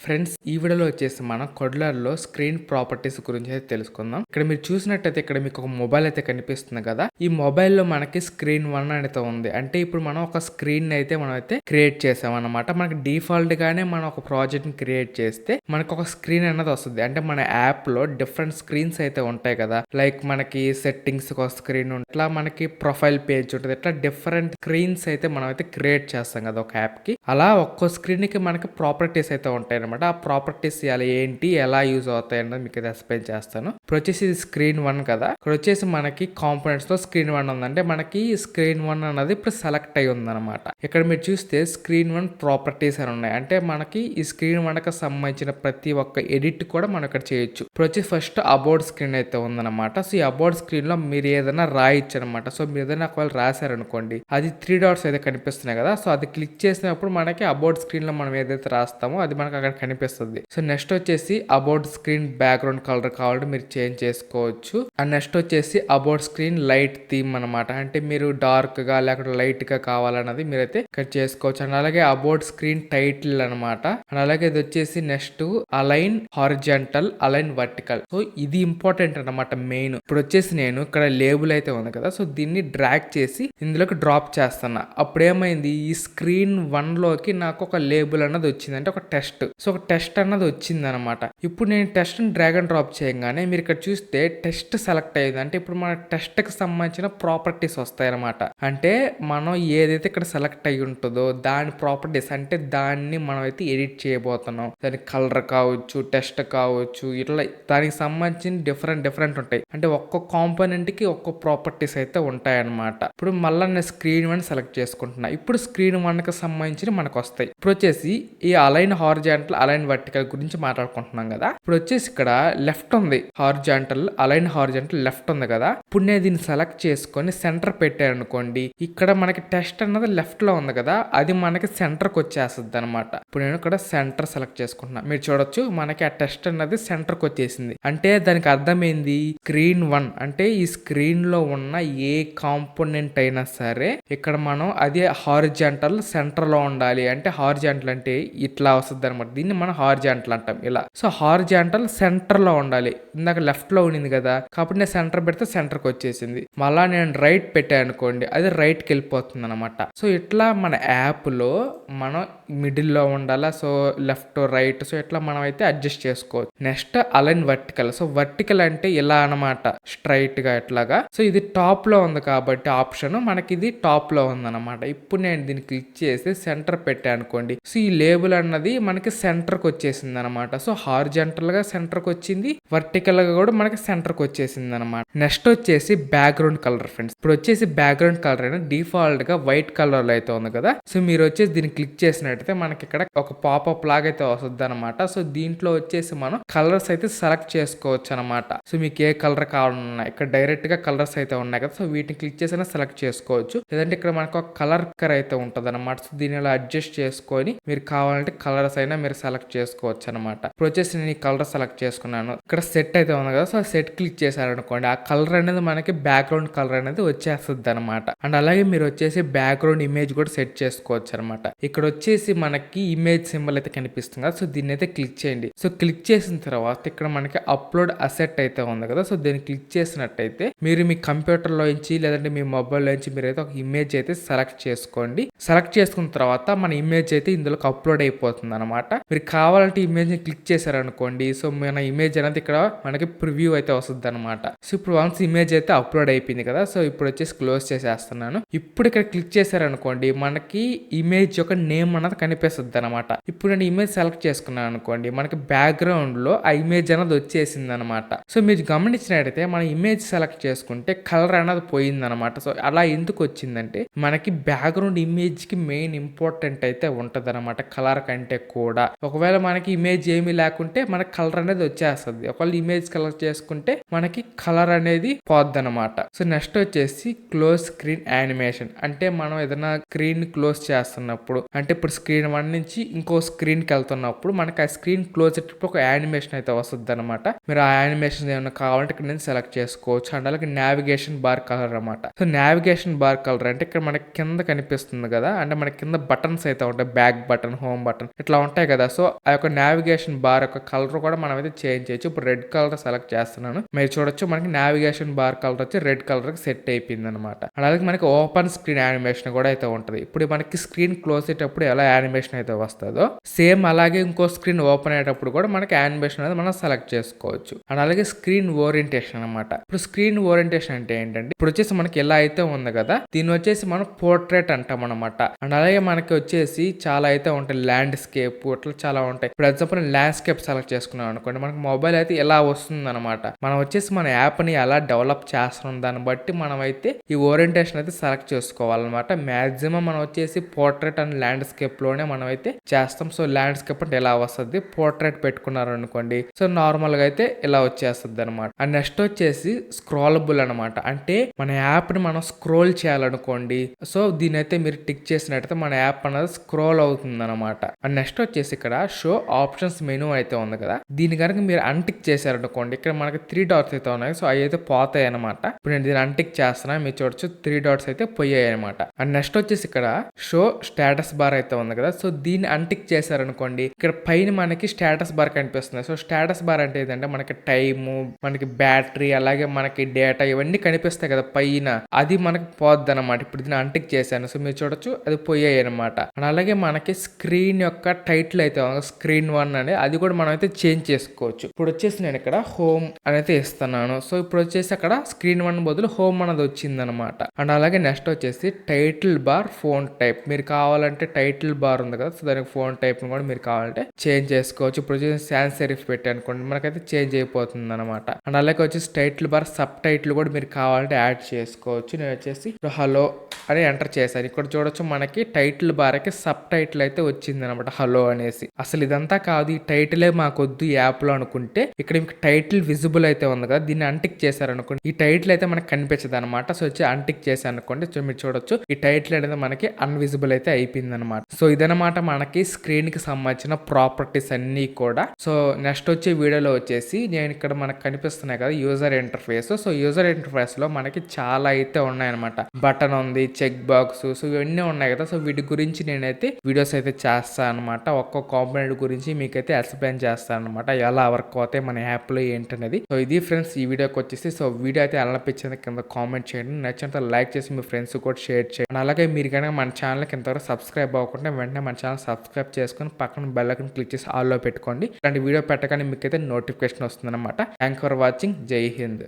Friends, ఈ వీడియోలో వచ్చేసి మనం కొడ్లర్లో స్క్రీన్ ప్రాపర్టీస్ గురించి అయితే తెలుసుకుందాం. ఇక్కడ మీరు చూసినట్టయితే ఇక్కడ మీకు ఒక మొబైల్ అయితే కనిపిస్తుంది కదా. ఈ మొబైల్లో మనకి స్క్రీన్ 1 అయితే ఉంది. అంటే ఇప్పుడు మనం ఒక స్క్రీన్ అయితే మనం అయితే క్రియేట్ చేసాం అన్నమాట. మనకి డిఫాల్ట్ గానే మనం ఒక ప్రాజెక్ట్ ని క్రియేట్ చేస్తే మనకు ఒక స్క్రీన్ అనేది వస్తుంది. అంటే మన యాప్ లో డిఫరెంట్ స్క్రీన్స్ అయితే ఉంటాయి కదా. లైక్ మనకి సెట్టింగ్స్ ఒక స్క్రీన్ ఉంటుంది, ఇట్లా మనకి ప్రొఫైల్ పేజ్ ఉంటుంది, ఇట్లా డిఫరెంట్ స్క్రీన్స్ అయితే మనం అయితే క్రియేట్ చేస్తాం కదా ఒక యాప్ కి. అలా ఒక్కో స్క్రీన్ కి మనకి ప్రాపర్టీస్ అయితే ఉంటాయి అనమాట. ఆ ప్రాపర్టీస్ ఏంటి, ఎలా యూజ్ అవుతాయి అన్నది మీకు ఎక్స్ప్లెయిన్ చేస్తాను. ఇప్పుడు వచ్చేసి ఇది స్క్రీన్ 1 కదా. ఇక్కడ వచ్చేసి మనకి కాంపోనెంట్స్ తో స్క్రీన్ 1 ఉందంటే మనకి స్క్రీన్ 1 అన్నది ఇప్పుడు సెలెక్ట్ అయి ఉందన్నమాట. ఇక్కడ మీరు చూస్తే స్క్రీన్ 1 ప్రాపర్టీస్ అని ఉన్నాయి. అంటే మనకి ఈ స్క్రీన్ 1 కి సంబంధించిన ప్రతి ఒక్క ఎడిట్ కూడా మనం ఇక్కడ చేయొచ్చు. ఇప్పుడు వచ్చి ఫస్ట్ అబౌట్ స్క్రీన్ అయితే ఉందన్నమాట. సో ఈ అబౌట్ స్క్రీన్ లో మీరు ఏదైనా రాయొచ్చు అనమాట. సో మీరు ఏదైనా ఒకవేళ రాశారనుకోండి, అది 3 డాట్స్ అయితే కనిపిస్తున్నాయి కదా. సో అది క్లిక్ చేసినప్పుడు మనకి అబౌట్ స్క్రీన్ లో మనం ఏదైతే రాస్తామో అది మనకు అక్కడ కనిపిస్తుంది. సో నెక్స్ట్ వచ్చేసి అబౌట్ స్క్రీన్ బ్యాక్గ్రౌండ్ కలర్ కావాలంటే మీరు చేంజ్ చేసుకోవచ్చు. అండ్ నెక్స్ట్ వచ్చేసి అబౌట్ స్క్రీన్ లైట్ థీమ్ అనమాట. అంటే మీరు డార్క్ గా లేకపోతే లైట్ గా కావాలన్నది మీరైతే ఇక్కడ చేసుకోవచ్చు. అండ్ అలాగే అబౌట్ స్క్రీన్ టైటిల్ అనమాట. అండ్ అలాగే ఇది వచ్చేసి next align horizontal, align vertical. So ఇది ఇంపార్టెంట్ అనమాట మెయిన్. ఇప్పుడు వచ్చేసి నేను ఇక్కడ లేబుల్ అయితే ఉంది కదా. సో దీన్ని డ్రాగ్ చేసి ఇందులోకి డ్రాప్ చేస్తున్నా. అప్పుడు ఏమైంది, ఈ స్క్రీన్ 1 లోకి నాకు ఒక లేబుల్ అన్నది వచ్చింది. అంటే ఒక టెస్ట్. సో ఒక టెస్ట్ అన్నది వచ్చింది అనమాట. ఇప్పుడు నేను టెస్ట్ డ్రాగ్ అండ్ డ్రాప్ చేయగానే మీరు ఇక్కడ చూస్తే టెస్ట్ సెలెక్ట్ అయ్యింది. అంటే ఇప్పుడు మన టెస్ట్ కి సంబంధించిన ప్రాపర్టీస్ వస్తాయి అనమాట. అంటే మనం ఏదైతే ఇక్కడ సెలెక్ట్ అయ్యి ఉంటుందో దాని ప్రాపర్టీస్, అంటే దాన్ని మనం అయితే ఎడిట్ చేయబోతున్నాం. దాని కలర్ కావచ్చు, టెస్ట్ కావచ్చు, ఇట్లా దానికి సంబంధించిన డిఫరెంట్ ఉంటాయి. అంటే ఒక్కొక్క కాంపోనెంట్ కి ఒక్కొక్క ప్రాపర్టీస్ అయితే ఉంటాయి అనమాట. ఇప్పుడు మళ్ళీ నేను స్క్రీన్ 1 సెలెక్ట్ చేసుకుంటున్నా. ఇప్పుడు స్క్రీన్ 1 కి సంబంధించి మనకు వస్తాయి. ఇప్పుడు వచ్చేసి ఈ అలైన్ హారిజాంటల్, అలైన్ వర్టికల్ గురించి మాట్లాడుకుంటున్నాం కదా. ఇప్పుడు వచ్చేసి ఇక్కడ లెఫ్ట్ ఉంది హారిజాంటల్, అలైన్ హారిజాంటల్ లెఫ్ట్ ఉంది కదా. ఇప్పుడు నేను దీన్ని సెలెక్ట్ చేసుకొని సెంటర్ పెట్టానుకోండి, ఇక్కడ మనకి టెస్ట్ అన్నది లెఫ్ట్ లో ఉంది కదా, అది మనకి సెంటర్ కి వచ్చేస్తుంది అనమాట. ఇప్పుడు నేను ఇక్కడ సెంటర్ సెలెక్ట్ చేసుకుంటున్నా. మీరు చూడొచ్చు మనకి ఆ టెస్ట్ అన్నది సెంటర్ కి వచ్చేసింది. అంటే దానికి అర్థం ఏంది, స్క్రీన్ 1 అంటే ఈ స్క్రీన్ లో ఉన్న ఏ కాంపోనెంట్ అయినా సరే ఇక్కడ మనం అదే హారిజాంటల్ సెంటర్ లో ఉండాలి. అంటే హారిజాంటల్ అంటే ఇట్లా వస్తుంది అనమాట. దీన్ని మనం హారిజాంటల్ అంటాం ఇలా. సో హారిజాంటల్ సెంటర్ లో ఉండాలి. ఇందాక లెఫ్ట్ లో ఉండింది కదా, కాబట్టి నేను సెంటర్ పెడితే సెంటర్ కి వచ్చేసింది. మళ్ళా నేను రైట్ పెట్టాను అనుకోండి, అది రైట్ కి వెళ్ళిపోతుంది అనమాట. సో ఇట్లా మన యాప్ లో మనం మిడిల్ లో ఉండాలా, సో లెఫ్ట్ రైట్, సో ఇట్లా మనం అయితే అడ్జస్ట్ చేసుకోవచ్చు. Next align vertical. So vertical అంటే ఇలా అనమాట, స్ట్రైట్ గా ఇట్లాగా. సో ఇది టాప్ లో ఉంది కాబట్టి ఆప్షన్ మనకి ఇది టాప్ లో ఉందన్నమాట. ఇప్పుడు నేను దీన్ని క్లిక్ చేసి సెంటర్ పెట్టాను అనుకోండి, సో ఈ లేబుల్ అన్నది మనకి సెంటర్ కి వచ్చేసింది అనమాట. సో హారిజాంటల్ గా సెంటర్ కి వచ్చింది, వర్టికల్ గా కూడా మనకి సెంటర్ కి వచ్చేసింది అనమాట. నెక్స్ట్ వచ్చేసి బ్యాక్గ్రౌండ్ కలర్ ఫ్రెండ్స్. ఇప్పుడు వచ్చేసి బ్యాక్గ్రౌండ్ కలర్ అయినా డిఫాల్ట్ గా వైట్ కలర్ లో అయితే ఉంది కదా. సో మీరు వచ్చేసి దీన్ని క్లిక్ చేసినట్టయితే మనకి ఇక్కడ ఒక పాపప్ లాగా అయితే వస్తుంది అనమాట. సో దీంట్లో వచ్చేసి మనం కలర్స్ అయితే సెలెక్ట్ చేసుకోవచ్చు అనమాట. సో మీకు ఏ కలర్ కావాలన్నా ఇక్కడ డైరెక్ట్ గా కలర్స్ అయితే ఉన్నాయి కదా. సో వీటిని క్లిక్ చేసినా సెలెక్ట్ చేసుకోవచ్చు. లేదంటే ఇక్కడ మనకు ఒక కలర్ అయితే ఉంటుంది అనమాట. సో దీన్ని ఇలా అడ్జస్ట్ చేసుకొని మీరు కావాలంటే కలర్స్ అయినా మీరు సెలెక్ట్ చేసుకోవచ్చు అనమాట. ఇప్పుడు వచ్చేసి నేను ఈ కలర్ సెలెక్ట్ చేసుకున్నాను. ఇక్కడ సెట్ అయితే ఉంది కదా. సో సెట్ క్లిక్ చేశారనుకోండి, ఆ కలర్ అనేది మనకి బ్యాక్గ్రౌండ్ కలర్ అనేది వచ్చేస్తుంది అనమాట. అండ్ అలాగే మీరు వచ్చేసి బ్యాక్గ్రౌండ్ ఇమేజ్ కూడా సెట్ చేసుకోవచ్చు అనమాట. ఇక్కడ వచ్చేసి మనకి ఇమేజ్ సింబల్ అయితే కనిపిస్తుంది కదా. సో దీన్ని అయితే క్లిక్ చేయండి. సో క్లిక్ చేసిన తర్వాత ఇక్కడ మనకి అప్లోడ్ అసెట్ అయితే ఉంది కదా. సో దీన్ని క్లిక్ చేసినట్టయితే మీరు మీ కంప్యూటర్ లో నుంచి లేదంటే మీ మొబైల్ లో నుంచి మీరైతే ఒక ఇమేజ్ అయితే సెలెక్ట్ చేసుకోండి. సెలెక్ట్ చేసుకున్న తర్వాత మన ఇమేజ్ అయితే ఇందులోకి అప్లోడ్ అయిపోతుంది అనమాట. మీరు కావాలంటే ఇమేజ్ ని క్లిక్ చేశారనుకోండి, సో మన ఇమేజ్ అనేది ఇక్కడ మనకి ప్రివ్యూ అయితే వస్తుంది అనమాట. సో ఇప్పుడు వన్స్ ఇమేజ్ అయితే అప్లోడ్ అయిపోయింది కదా. సో ఇప్పుడు వచ్చేసి క్లోజ్ చేసేస్తున్నాను. ఇప్పుడు ఇక్కడ క్లిక్ చేశారనుకోండి, మనకి ఇమేజ్ యొక్క నేమ్ అన్నది కనిపిస్తుంది అనమాట. ఇప్పుడు నేను ఇమేజ్ సెలెక్ట్ చేసుకున్నాను అనుకోండి, మనకి బ్యాక్గ్రౌండ్ లో ఆ ఇమేజ్ అనేది వచ్చేసింది అనమాట. సో మీరు గమనించినట్టయితే మన ఇమేజ్ సెలెక్ట్ చేసుకుంటే కలర్ అనేది పోయింది అనమాట. సో అలా ఎందుకు వచ్చిందంటే మనకి బ్యాక్గ్రౌండ్ ఇమేజ్ కి మెయిన్ ఇంపార్టెంట్ అయితే ఉంటది అనమాట, కలర్ కంటే కూడా. ఒకవేళ మనకి ఇమేజ్ ఏమీ లేకుంటే మనకి కలర్ అనేది వచ్చేస్తుంది. ఒకవేళ ఇమేజ్ కలర్ చేసుకుంటే మనకి కలర్ అనేది పోద్ది అనమాట. సో నెక్స్ట్ వచ్చేసి క్లోజ్ స్క్రీన్ యానిమేషన్. అంటే మనం ఏదైనా స్క్రీన్ క్లోజ్ చేస్తున్నప్పుడు, అంటే ఇప్పుడు స్క్రీన్ 1 నుంచి ఇంకో స్క్రీన్ కి వెళ్తున్నప్పుడు మనకి ఆ స్క్రీన్ క్లోజ్ అయ్యేటప్పుడు ఒక యానిమేషన్ అయితే వస్తుంది అనమాట. మీరు ఆ యానిమేషన్ ఏమైనా కావాలంటే ఇక్కడ నేను సెలెక్ట్ చేసుకోవచ్చు. అండ్ అలాగే నావిగేషన్ బార్ కలర్ అనమాట. సో నావిగేషన్ బార్ కలర్ అంటే ఇక్కడ మనకి కింద కనిపిస్తుంది కదా, అంటే మనకి కింద బటన్స్ అయితే ఉంటాయి, బ్యాక్ బటన్, హోమ్ బటన్ ఇట్లా ఉంటాయి కదా. సో ఆ యొక్క నావిగేషన్ బార్ యొక్క కలర్ కూడా మనం అయితే చేంజ్ చేయొచ్చు. ఇప్పుడు రెడ్ కలర్ సెలెక్ట్ చేస్తున్నాను. మీరు చూడొచ్చు మనకి నావిగేషన్ బార్ కలర్ వచ్చి రెడ్ కలర్ కి సెట్ అయిపోయింది అనమాట. అలాగే మనకి ఓపెన్ స్క్రీన్ యానిమేషన్ కూడా అయితే ఉంటది. ఇప్పుడు మనకి స్క్రీన్ క్లోజ్ అయ్యేటప్పుడు ఎలా యానిమేషన్ అయితే వస్తుందో సేమ్ అలాగే ఇంకో స్క్రీన్ ఓపెన్ అయ్యేటప్పుడు కూడా మనకి యానిమేషన్ అనేది మనం సెలెక్ట్ చేసుకోవచ్చు. అండ్ అలాగే స్క్రీన్ ఓరియంటేషన్ అనమాట. ఇప్పుడు స్క్రీన్ ఓరియంటేషన్ అంటే ఏంటంటే ఇప్పుడు వచ్చేసి మనకి ఎలా అయితే ఉంది కదా, దీన్ని వచ్చేసి మనం పోర్ట్రేట్ అంటాం అనమాట. అండ్ అలాగే మనకి వచ్చేసి చాలా అయితే ఉంటాయి, ల్యాండ్స్కేప్ అట్లా చాలా ఉంటాయి. ఇప్పుడు ఎగ్జాంపుల్ ల్యాండ్స్కేప్ సెలెక్ట్ చేసుకున్నాం అనుకోండి, మనకి మొబైల్ అయితే ఎలా వస్తుంది అనమాట. మనం వచ్చేసి మన యాప్ ని ఎలా డెవలప్ చేస్తున్నాం దాన్ని బట్టి మనం అయితే ఈ ఓరియంటేషన్ అయితే సెలెక్ట్ చేసుకోవాలన్నమాట. మాక్సిమం మనం వచ్చేసి పోర్ట్రేట్ అండ్ ల్యాండ్స్కేప్ లోనే మనం అయితే చేస్తాం. సో ల్యాండ్స్కేప్ అంటే ఎలా వస్తుంది, పోర్ట్రేట్ పెట్టుకున్నారు అనుకోండి సో నార్మల్ గా అయితే ఇలా వచ్చేస్తుంది అనమాట. అండ్ నెక్స్ట్ వచ్చేసి స్క్రోలబుల్ అనమాట. అంటే మన యాప్ ని మనం స్క్రోల్ చేయాలనుకోండి సో దీని అయితే మీరు టిక్ చేసినట్టయితే మన యాప్ అనేది స్క్రోల్ అవుతుంది అనమాట. అండ్ నెక్స్ట్ వచ్చేసి ఇక్కడ షో ఆప్షన్స్ మెనూ అయితే ఉంది కదా, దీని కనుక మీరు అన్టిక్ చేశారనుకోండి ఇక్కడ మనకి 3 డాట్స్ అయితే ఉన్నాయి. సో అవి అయితే పోతాయి అనమాట. ఇప్పుడు నేను దీన్ని అన్టిక్ చేస్తున్నా, మీరు చూడొచ్చు 3 డాట్స్ అయితే పోయాయి అనమాట. అండ్ నెక్స్ట్ వచ్చేసి ఇక్కడ షో స్టేటస్ బార్ అయితే ఉంది కదా, సో దీన్ని అన్టిక్ చేశారనుకోండి ఇక్కడ పైన మనకి స్టేటస్ బార్ కనిపిస్తుంది. సో స్టేటస్ బార్ అంటే ఏంటంటే మనకి టైము, మనకి బ్యాటరీ, అలాగే మనకి డేటా ఇవన్నీ కనిపిస్తాయి కదా పైన, అది మనకి పోద్ది అనమాట. ఇప్పుడు దీన్ని అన్టిక్ చేశాను సో మీరు చూడొచ్చు అది పోయాయి అనమాట. అలాగే మనకి స్క్రీన్ యొక్క టైటిల్ అయితే స్క్రీన్ 1 అని అది కూడా మనం అయితే చేంజ్ చేసుకోవచ్చు. ఇప్పుడు వచ్చేసి నేను ఇక్కడ హోమ్ అనేది ఇస్తున్నాను. సో ఇప్పుడు వచ్చేసి అక్కడ స్క్రీన్ 1 బదులు హోమ్ అనేది వచ్చింది అనమాట. అండ్ అలాగే నెక్స్ట్ వచ్చేసి టైటిల్ బార్ ఫోన్ టైప్, మీరు కావాలంటే టైటిల్ బార్ ఉంది కదా సో దానికి ఫోన్ టైప్ కూడా మీరు కావాలంటే చేంజ్ చేసుకోవచ్చు. ఇప్పుడు వచ్చేసి సాన్స్ సెరిఫ్ పెట్టి అనుకోండి మనకైతే చేంజ్ అయిపోతుంది అనమాట. అండ్ అలాగే వచ్చేసి టైటిల్ బార్ సబ్ టైటిల్ కూడా మీరు కావాలంటే యాడ్ చేసుకోవచ్చు. నేను వచ్చేసి హలో అని ఎంటర్ చేశాను. ఇక్కడ చూడొచ్చు మనకి టైటిల్ బార్కి సబ్ టైటిల్ అయితే వచ్చింది అనమాట, హలో అనేసి. అసలు ఇదంతా కాదు, ఈ టైటిలే మాకొద్దు యాప్ లో అనుకుంటే ఇక్కడ మీకు టైటిల్ విజిబుల్ అయితే ఉంది కదా, దీన్ని అన్టిక్ చేశారనుకోండి ఈ టైటిల్ అయితే మనకి కనిపించదు అనమాట. సో వచ్చి అన్టిక్ చేశారు అనుకోండి మీరు చూడొచ్చు ఈ టైటిల్ అనేది మనకి అన్విజిబుల్ అయితే అయిపోయింది అనమాట. సో ఇదనమాట మనకి స్క్రీన్ కి సంబంధించిన ప్రాపర్టీస్ అన్ని కూడా. సో నెక్స్ట్ వచ్చే వీడియోలో వచ్చేసి నేను ఇక్కడ మనకు కనిపిస్తున్నాయి కదా user interface. So user interface లో మనకి చాలా అయితే ఉన్నాయన్నమాట. బటన్ ఉంది, చెక్ బాక్స్, సో ఇవన్నీ ఉన్నాయి కదా. సో వీటి గురించి నేనైతే వీడియోస్ అయితే చేస్తాను అనమాట. ఒక్కో కాంపోనెంట్ గురించి మీకైతే ఎక్స్ప్లెయిన్ చేస్తాను అనమాట, ఎలా వర్క్ అవుతాయి మన యాప్ లో ఏంటనేది. సో ఇది ఫ్రెండ్స్ ఈ వీడియోకి వచ్చేసి. సో వీడియో అయితే ఎలా అనిపించింది కింద కామెంట్ చేయండి, నచ్చినంత లైక్ చేసి మీ ఫ్రెండ్స్ కూడా షేర్ చేయండి. అలాగే మీరు కనుక మన ఛానల్కి ఇంతవరకు సబ్స్క్రైబ్ అవ్వకుండా వెంటనే మన ఛానల్ సబ్స్క్రైబ్ చేసుకుని పక్కన బెల్ ఐకాన్ క్లిక్ చేసి ఆల్లో పెట్టుకోండి. ఇలాంటి వీడియో పెట్టగానే మీకైతే నోటిఫికేషన్ వస్తుంది అనమాట. Thank for watching. జై హింద్.